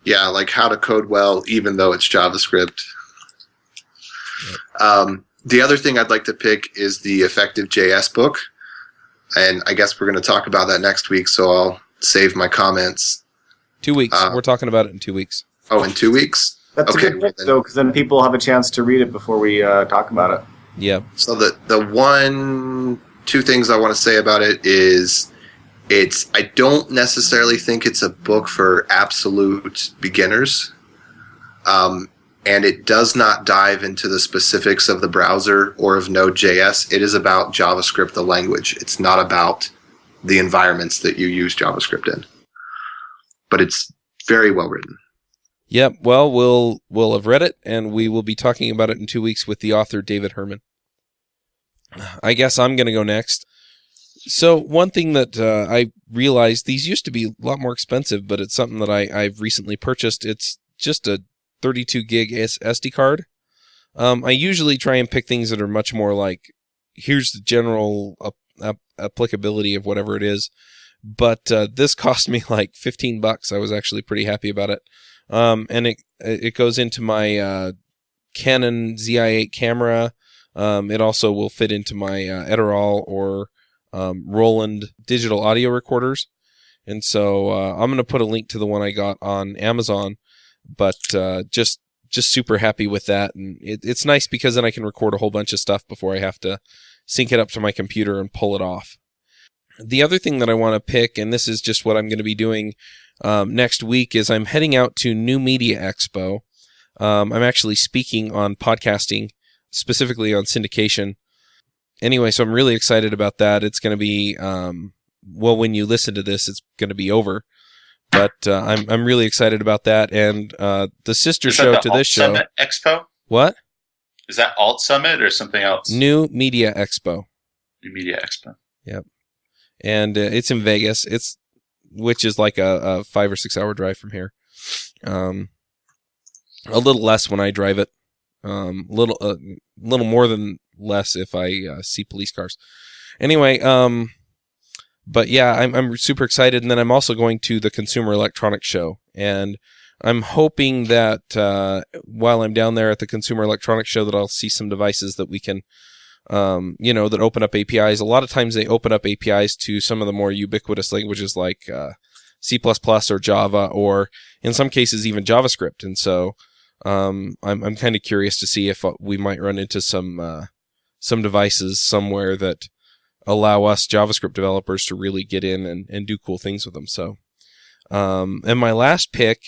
Yeah, like how to code well even though it's JavaScript. Yep. The other thing I'd like to pick is the Effective JS book, and I guess we're going to talk about that next week, so I'll save my comments. 2 weeks. We're talking about it in 2 weeks. Oh, in 2 weeks? That's okay, a good pick, though, because then people have a chance to read it before we talk about it. Yeah. So the 2 things I want to say about it is I don't necessarily think it's a book for absolute beginners. and it does not dive into the specifics of the browser or of Node.js. It is about JavaScript, the language. It's not about the environments that you use JavaScript in. But it's very well written. Yep. Well, we'll have read it, and we will be talking about it in 2 weeks with the author, David Herman. I guess I'm going to go next. So one thing that I realized, these used to be a lot more expensive, but it's something that I've recently purchased. It's just a 32 gig SD card. I usually try and pick things that are much more like, here's the general applicability of whatever it is. But this cost me like $15. I was actually pretty happy about it. And it goes into my Canon ZI-8 camera. It also will fit into my Edirol or Roland digital audio recorders. And so I'm going to put a link to the one I got on Amazon. But just super happy with that. And it's nice because then I can record a whole bunch of stuff before I have to sync it up to my computer and pull it off. The other thing that I want to pick, and this is just what I'm going to be doing next week, is I'm heading out to New Media Expo. I'm actually speaking on podcasting, specifically on syndication. Anyway, so I'm really excited about that. It's going to be, well, when you listen to this, it's going to be over. But I'm really excited about that. And the sister show to this show. Summit Expo? What? Is that Alt Summit or something else? New Media Expo. New Media Expo. Yep. And it's in Vegas. Which is like a 5 or 6 hour drive from here. A little less when I drive it. Little more than less if I see police cars. Anyway, but yeah, I'm super excited. And then I'm also going to the Consumer Electronics Show, and I'm hoping that while I'm down there at the Consumer Electronics Show, that I'll see some devices that we can. That open up APIs. A lot of times they open up APIs to some of the more ubiquitous languages like C++ or Java, or in some cases even JavaScript. And so I'm kind of curious to see if we might run into some devices somewhere that allow us JavaScript developers to really get in and do cool things with them. So, and my last pick,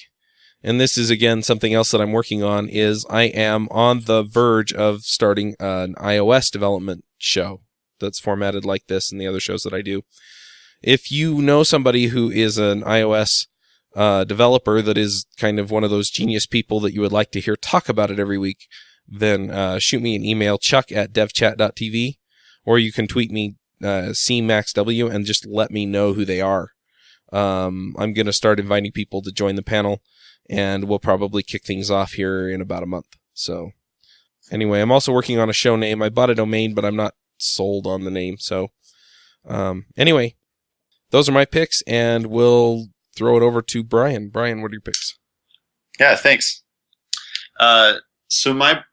and this is, again, something else that I'm working on, is I am on the verge of starting an iOS development show that's formatted like this and the other shows that I do. If you know somebody who is an iOS developer that is kind of one of those genius people that you would like to hear talk about it every week, then shoot me an email, chuck@devchat.tv, or you can tweet me, CMaxW, and just let me know who they are. I'm going to start inviting people to join the panel, and we'll probably kick things off here in about a month. So anyway, I'm also working on a show name. I bought a domain, but I'm not sold on the name. So anyway, those are my picks, and we'll throw it over to Brian. Brian, what are your picks? Yeah, thanks. So my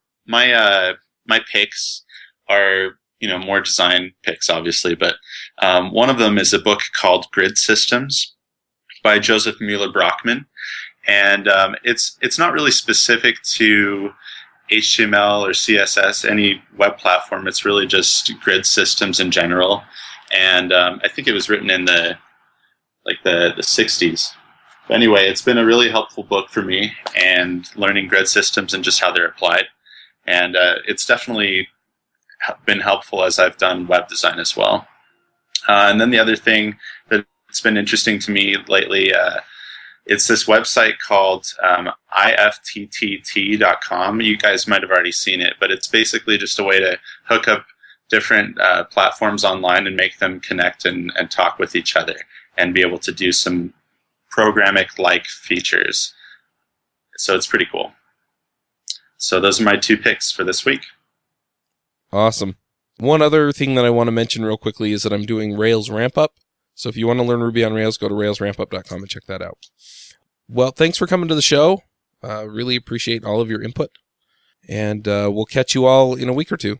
picks are, more design picks, obviously, but one of them is a book called Grid Systems by Josef Muller-Brockmann. And it's not really specific to HTML or CSS, any web platform. It's really just grid systems in general. And I think it was written in the 60s. But anyway, it's been a really helpful book for me and learning grid systems and just how they're applied. And it's definitely been helpful as I've done web design as well. And then the other thing that's been interesting to me lately, it's this website called IFTTT.com. You guys might have already seen it, but it's basically just a way to hook up different platforms online and make them connect and talk with each other and be able to do some programmatic-like features. So it's pretty cool. So those are my 2 picks for this week. Awesome. One other thing that I want to mention real quickly is that I'm doing Rails Ramp Up. So if you want to learn Ruby on Rails, go to railsrampup.com and check that out. Well, thanks for coming to the show. Really appreciate all of your input. And we'll catch you all in a week or 2.